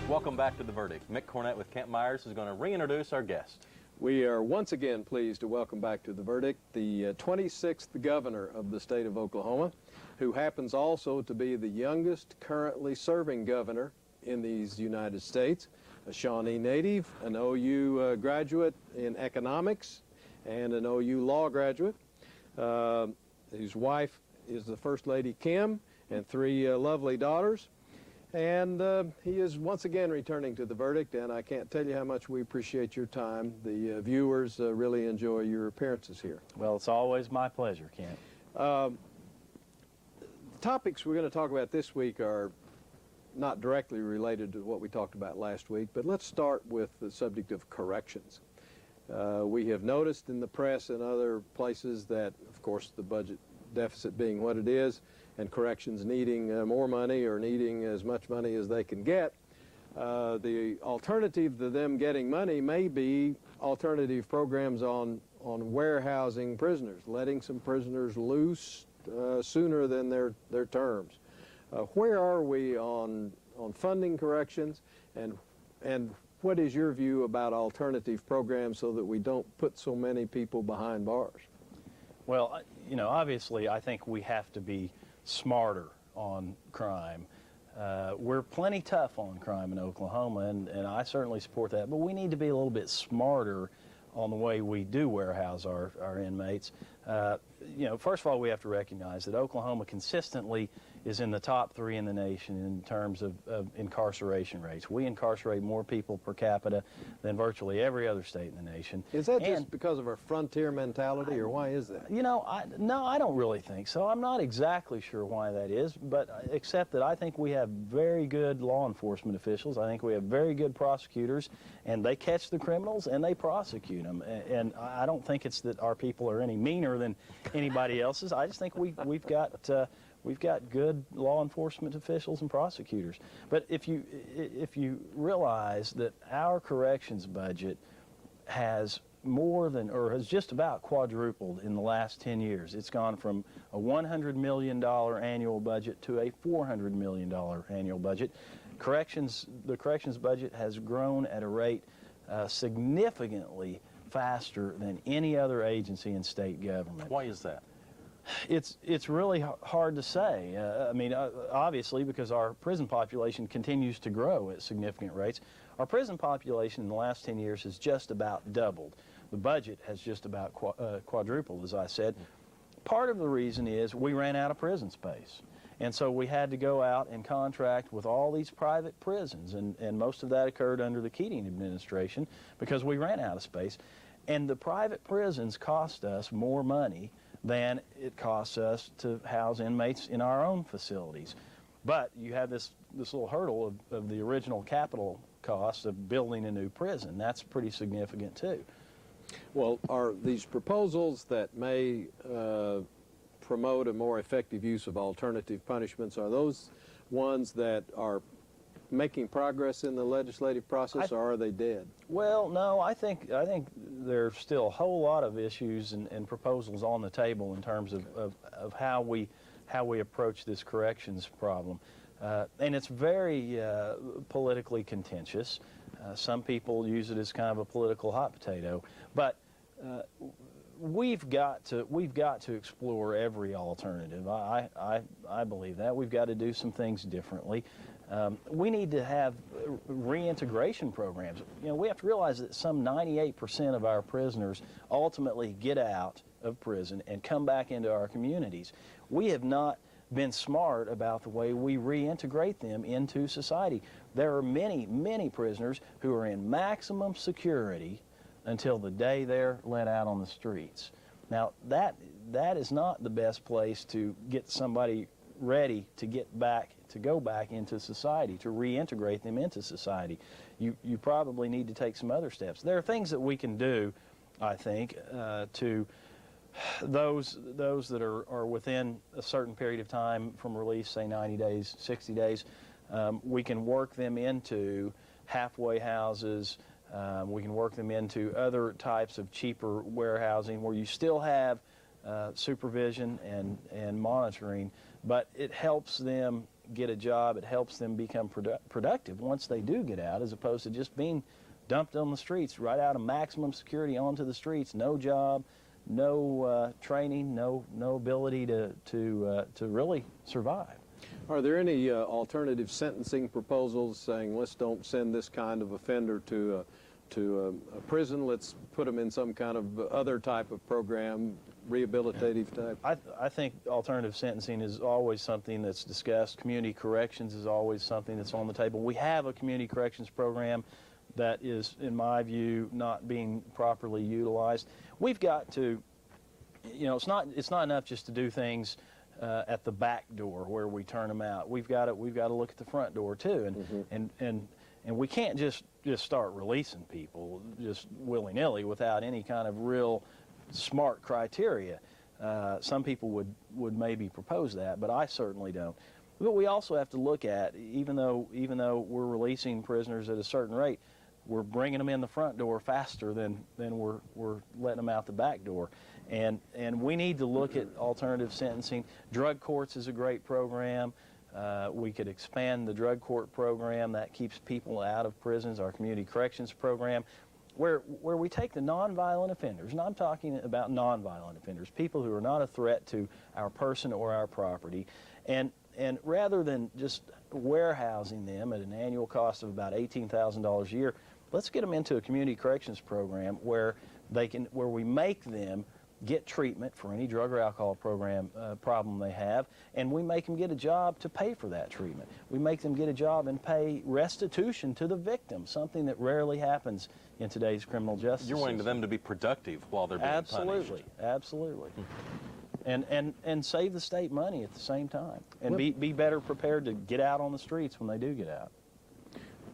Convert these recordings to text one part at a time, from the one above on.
Welcome back to The Verdict. Mick Cornett with Kent Myers is going to reintroduce our guest. We are once again pleased to welcome back to The Verdict the 26th governor of the state of Oklahoma, who happens also to be the youngest currently serving governor in these United States, a Shawnee native, an OU graduate in economics, and an OU law graduate. His wife is the First Lady Kim, and three lovely daughters. And he is once again returning to The Verdict, and I can't tell you how much we appreciate your time. The viewers really enjoy your appearances here. Well, it's always my pleasure, Kent. The topics we're going to talk about this week are not directly related to what we talked about last week, but let's start with the subject of corrections. We have noticed in the press and other places that, of course, the budget deficit being what it is, and corrections needing more money or needing as much money as they can get, the alternative to them getting money may be alternative programs on warehousing prisoners, letting some prisoners loose sooner than their terms. Where are we on funding corrections, and what is your view about alternative programs so that we don't put so many people behind bars? Well, you know, obviously I think we have to be smarter on crime. We're plenty tough on crime in Oklahoma, and I certainly support that, but we need to be a little bit smarter on the way we do warehouse our inmates. You know, first of all, we have to recognize that Oklahoma consistently is in the top 3 in the nation in terms of incarceration rates. We incarcerate more people per capita than virtually every other state in the nation. Is that just because of our frontier mentality, or why is that? You know, no, I don't really think so. I'm not exactly sure why that is, but except that I think we have very good law enforcement officials. I think we have very good prosecutors, and they catch the criminals and they prosecute them. And I don't think it's that our people are any meaner than anybody else's. I just think we've got good law enforcement officials and prosecutors. But if you realize that our corrections budget has more than, or has just about quadrupled in the last 10 years. It's gone from a $100 million annual budget to a $400 million annual budget. The corrections budget has grown at a rate significantly faster than any other agency in state government. Why is that? It's really hard to say. I mean, obviously, because our prison population continues to grow at significant rates. Our prison population in the last 10 years has just about doubled. The budget has just about quadrupled, as I said. Part of the reason is we ran out of prison space. And so we had to go out and contract with all these private prisons, and most of that occurred under the Keating administration because we ran out of space. And the private prisons cost us more money than it costs us to house inmates in our own facilities. But you have this little hurdle of the original capital cost of building a new prison. That's pretty significant too. Well, are these proposals that may promote a more effective use of alternative punishments, are those ones that are making progress in the legislative process, or are they dead? Well, no, I think there's still a whole lot of issues and proposals on the table in terms of how we approach this corrections problem. And it's very politically contentious. Some people use it as kind of a political hot potato, but we've got to explore every alternative. I believe that. We've got to do some things differently. We need to have reintegration programs. You know, we have to realize that some 98% of our prisoners ultimately get out of prison and come back into our communities. We have not been smart about the way we reintegrate them into society. There are many, many prisoners who are in maximum security until the day they're let out on the streets. Now, that is not the best place to get somebody ready to go back into society, to reintegrate them into society. You probably need to take some other steps. There are things that we can do, I think, to those that are within a certain period of time from release, say 90 days, 60 days. We can work them into halfway houses. We can work them into other types of cheaper warehousing where you still have supervision and monitoring, but it helps them get a job. It helps them become productive once they do get out, as opposed to just being dumped on the streets, right out of maximum security onto the streets, no job, no training, no ability to really survive. Are there any alternative sentencing proposals saying, let's don't send this kind of offender to a prison, let's put them in some kind of other type of program, rehabilitative type? I think alternative sentencing is always something that's discussed. Community corrections is always something that's on the table. We have a community corrections program that is, in my view, not being properly utilized. We've got to, you know, it's not enough just to do things at the back door where we turn them out. We've got to look at the front door too, and we can't just start releasing people just willy-nilly without any kind of real smart criteria. Some people would maybe propose that, but I certainly don't. But we also have to look at, even though we're releasing prisoners at a certain rate, we're bringing them in the front door faster than we're letting them out the back door. And we need to look at alternative sentencing. Drug courts is a great program. We could expand the drug court program that keeps people out of prisons, our community corrections program, where we take the nonviolent offenders, and I'm talking about nonviolent offenders, people who are not a threat to our person or our property, and rather than just warehousing them at an annual cost of about $18,000 a year, let's get them into a community corrections program where we make them get treatment for any drug or alcohol problem they have, and we make them get a job to pay for that treatment. We make them get a job and pay restitution to the victim, something that rarely happens in today's criminal justice You're wanting system. them to be productive while they're being punished. Absolutely. And save the state money at the same time, and be better prepared to get out on the streets when they do get out.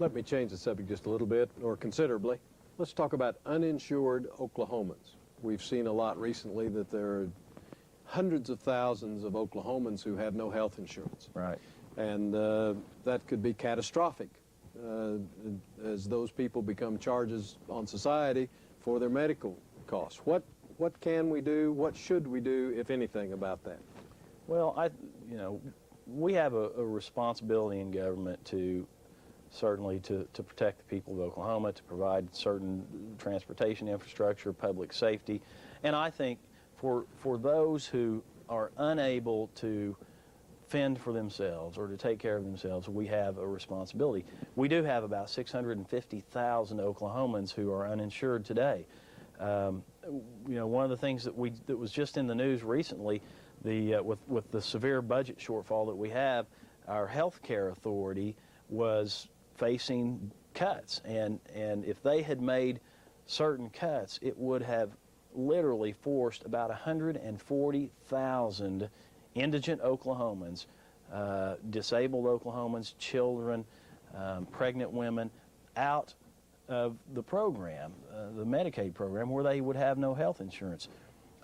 Let me change the subject just a little bit, or considerably. Let's talk about uninsured Oklahomans. We've seen a lot recently that there are hundreds of thousands of Oklahomans who have no health insurance. Right. And that could be catastrophic as those people become charges on society for their medical costs. What can we do? What should we do, if anything, about that? Well, we have a responsibility in government to certainly to protect the people of Oklahoma, to provide certain transportation infrastructure, public safety. And I think for those who are unable to fend for themselves or to take care of themselves, we have a responsibility. We do have about 650,000 Oklahomans who are uninsured today. One of the things that was just in the news recently, with the severe budget shortfall that we have, our health care authority was facing cuts, and if they had made certain cuts, it would have literally forced about 140,000 indigent Oklahomans, disabled Oklahomans, children, pregnant women, out of the program, the Medicaid program, where they would have no health insurance.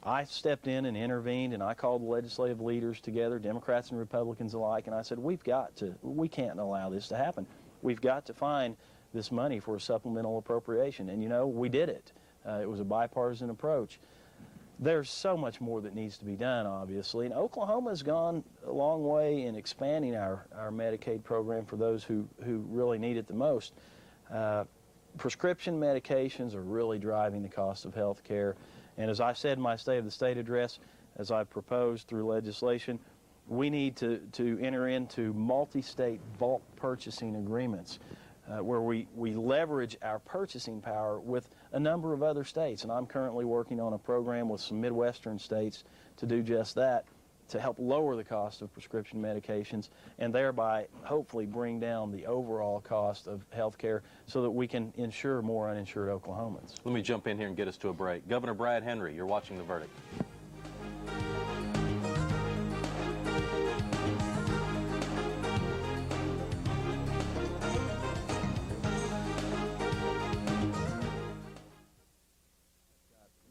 I stepped in and intervened, and I called the legislative leaders together, Democrats and Republicans alike, and I said, we can't allow this to happen. We've got to find this money for a supplemental appropriation. And, we did it. It was a bipartisan approach. There's so much more that needs to be done, obviously. And Oklahoma's gone a long way in expanding our Medicaid program for those who really need it the most. Prescription medications are really driving the cost of health care. And as I said in my State of the State address, as I proposed through legislation, we need to enter into multi-state bulk purchasing agreements where we leverage our purchasing power with a number of other states. And I'm currently working on a program with some Midwestern states to do just that, to help lower the cost of prescription medications and thereby hopefully bring down the overall cost of health care so that we can insure more uninsured Oklahomans. Let me jump in here and get us to a break. Governor Brad Henry, you're watching The Verdict.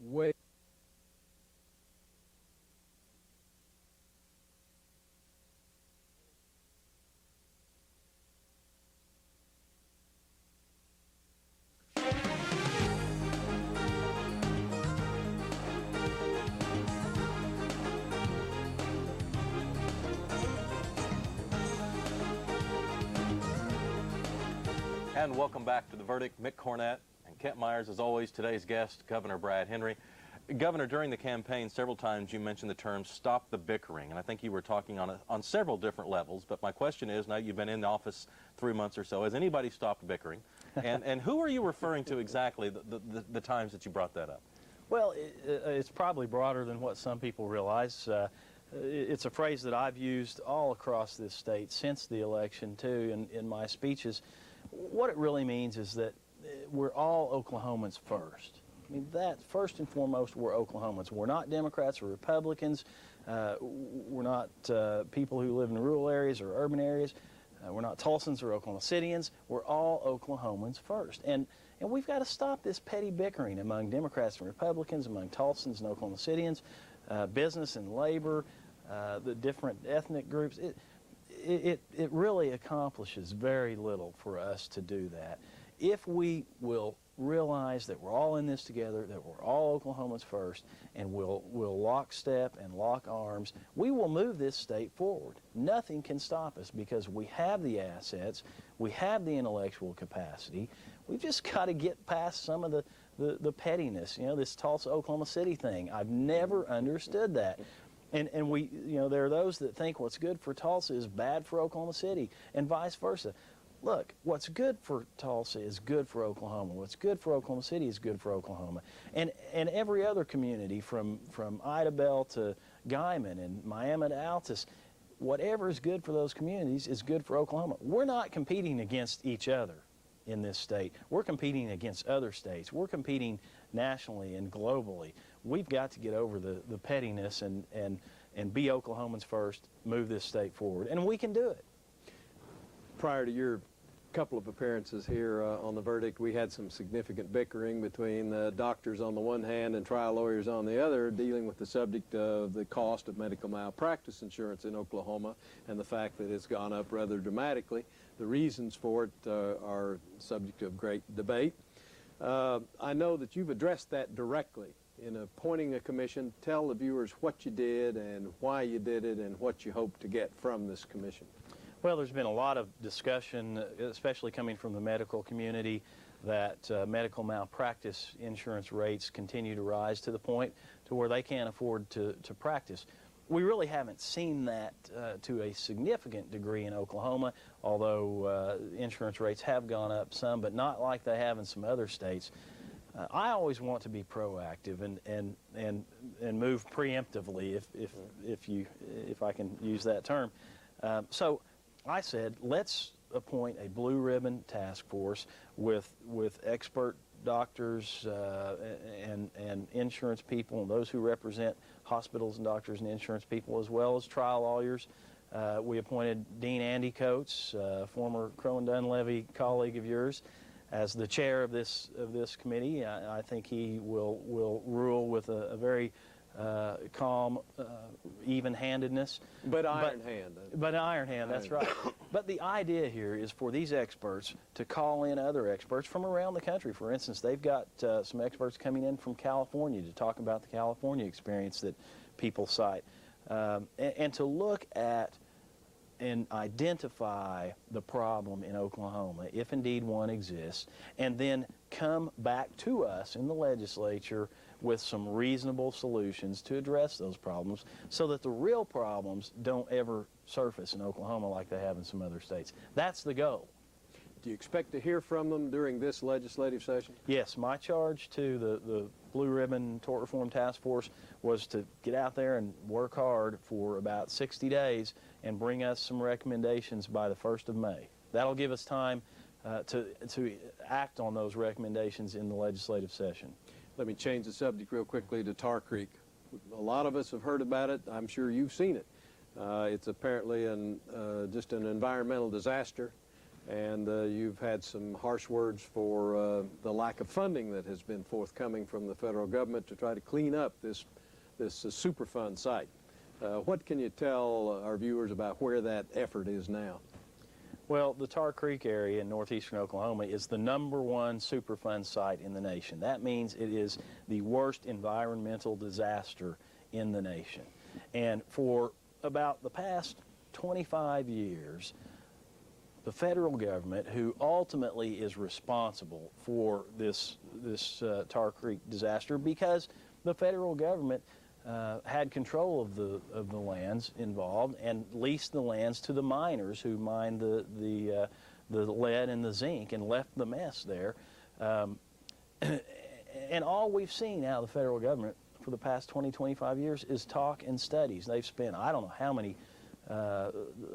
Way And welcome back to The Verdict. Mick Cornett and Kent Myers, as always, today's guest, Governor Brad Henry. Governor, during the campaign, several times you mentioned the term stop the bickering, and I think you were talking on several different levels, but my question is, now you've been in the office 3 months or so, has anybody stopped bickering? And who are you referring to exactly the times that you brought that up? Well, it's probably broader than what some people realize. It's a phrase that I've used all across this state since the election, too, in my speeches. What it really means is that we're all Oklahomans first. I mean, that first and foremost, we're Oklahomans. We're not Democrats or Republicans. We're not people who live in rural areas or urban areas. We're not Tulsans or Oklahoma Cityans. We're all Oklahomans first. And we've got to stop this petty bickering among Democrats and Republicans, among Tulsans and Oklahoma Cityans, business and labor, the different ethnic groups. It really accomplishes very little for us to do that. If we will realize that we're all in this together, that we're all Oklahomans first, and we'll lock step and lock arms, we will move this state forward. Nothing can stop us because we have the assets, we have the intellectual capacity. We've just got to get past some of the pettiness, you know, this Tulsa-Oklahoma City thing. I've never understood that. And we, you know, there are those that think what's good for Tulsa is bad for Oklahoma City, and vice versa. Look, what's good for Tulsa is good for Oklahoma. What's good for Oklahoma City is good for Oklahoma. And every other community, from Ida Bell to Guyman and Miami to Altus, whatever is good for those communities is good for Oklahoma. We're not competing against each other in this state. We're competing against other states. We're competing nationally and globally. We've got to get over the pettiness and be Oklahomans first, move this state forward, and we can do it. Prior to your couple of appearances here on The Verdict, we had some significant bickering between doctors on the one hand and trial lawyers on the other, dealing with the subject of the cost of medical malpractice insurance in Oklahoma and the fact that it's gone up rather dramatically. The reasons for it are subject of great debate. I know that you've addressed that directly in appointing a commission. Tell the viewers what you did and why you did it and what you hope to get from this commission. Well, there's been a lot of discussion, especially coming from the medical community, that medical malpractice insurance rates continue to rise to the point to where they can't afford to practice. We really haven't seen that to a significant degree in Oklahoma, although insurance rates have gone up some, but not like they have in some other states. I always want to be proactive and move preemptively, if I can use that term. So I said, let's appoint a blue ribbon task force with expert doctors and insurance people and those who represent hospitals and doctors and insurance people, as well as trial lawyers. We appointed Dean Andy Coates, former Crow Dunlevy colleague of yours, as the chair of this committee. I think he will rule with a very calm, even-handedness. But iron hand. But iron hand, that's right. But the idea here is for these experts to call in other experts from around the country. For instance, they've got some experts coming in from California to talk about the California experience that people cite, and to look at and identify the problem in Oklahoma, if indeed one exists, and then come back to us in the legislature with some reasonable solutions to address those problems so that the real problems don't ever surface in Oklahoma like they have in some other states. That's the goal. Do you expect to hear from them during this legislative session? Yes, my charge to the Blue Ribbon Tort Reform Task Force was to get out there and work hard for about 60 days and bring us some recommendations by the 1st of May. That'll give us time to act on those recommendations in the legislative session. Let me change the subject real quickly to Tar Creek. A lot of us have heard about it. I'm sure you've seen it. It's apparently just an environmental disaster, and you've had some harsh words for the lack of funding that has been forthcoming from the federal government to try to clean up this superfund site. What can you tell our viewers about where that effort is now? Well, the Tar Creek area in northeastern Oklahoma is the #1 Superfund site in the nation. That means it is the worst environmental disaster in the nation. And for about the past 25 years, the federal government, who ultimately is responsible for this Tar Creek disaster, because the federal government had control of the lands involved and leased the lands to the miners who mined the lead and the zinc and left the mess there. And all we've seen out of the federal government for the past 20, 25 years is talk and studies. They've spent, I don't know how many,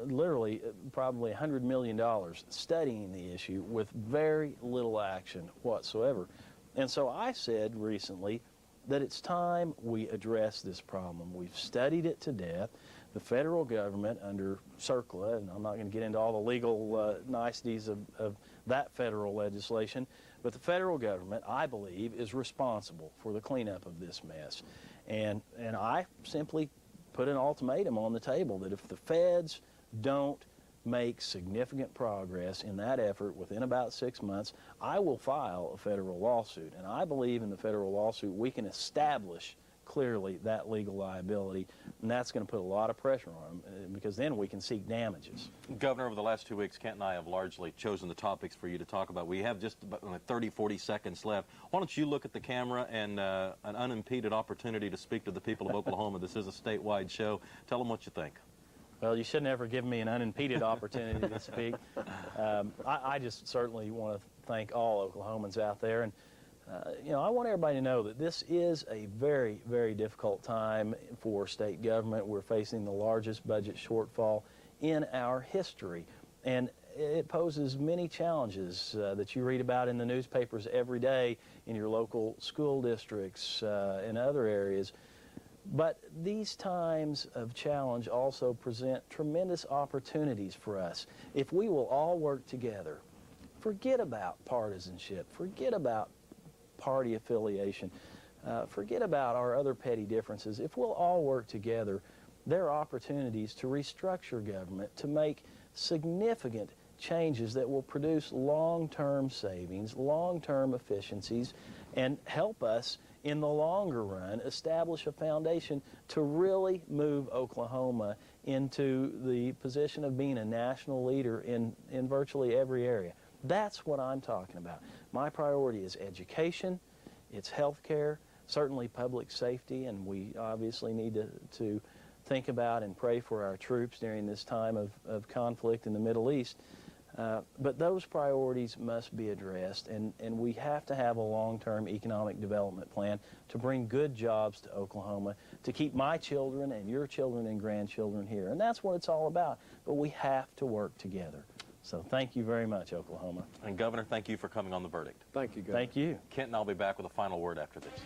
literally probably $100 million studying the issue with very little action whatsoever. And so I said recently that it's time we address this problem. We've studied it to death. The federal government under CERCLA, and I'm not going to get into all the legal niceties of that federal legislation, but the federal government, I believe, is responsible for the cleanup of this mess. And I simply put an ultimatum on the table that if the feds don't make significant progress in that effort within about 6 months, I will file a federal lawsuit. And I believe in the federal lawsuit we can establish clearly that legal liability, and that's going to put a lot of pressure on them, because then we can seek damages. Governor, over the last 2 weeks, Kent and I have largely chosen the topics for you to talk about. We have just about 30, 40 seconds left. Why don't you look at the camera and an unimpeded opportunity to speak to the people of Oklahoma. This is a statewide show. Tell them what you think. Well, you should never give me an unimpeded opportunity to speak. I just certainly want to thank all Oklahomans out there. And you know, I want everybody to know that this is a very, very difficult time for state government. We're facing the largest budget shortfall in our history. And it poses many challenges that you read about in the newspapers every day in your local school districts and other areas. But these times of challenge also present tremendous opportunities for us. If we will all work together, forget about partisanship, forget about party affiliation, forget about our other petty differences. If we'll all work together, there are opportunities to restructure government, to make significant changes that will produce long-term savings, long-term efficiencies, and help us in the longer run establish a foundation to really move Oklahoma into the position of being a national leader in virtually every area. That's what I'm talking about. My priority is education, it's health care, certainly public safety, and we obviously need to think about and pray for our troops during this time of conflict in the Middle East. But those priorities must be addressed, and we have to have a long-term economic development plan to bring good jobs to Oklahoma, to keep my children and your children and grandchildren here. And that's what it's all about. But we have to work together. So thank you very much, Oklahoma. And Governor, thank you for coming on The Verdict. Thank you, Governor. Thank you. Kent and I'll be back with a final word after this.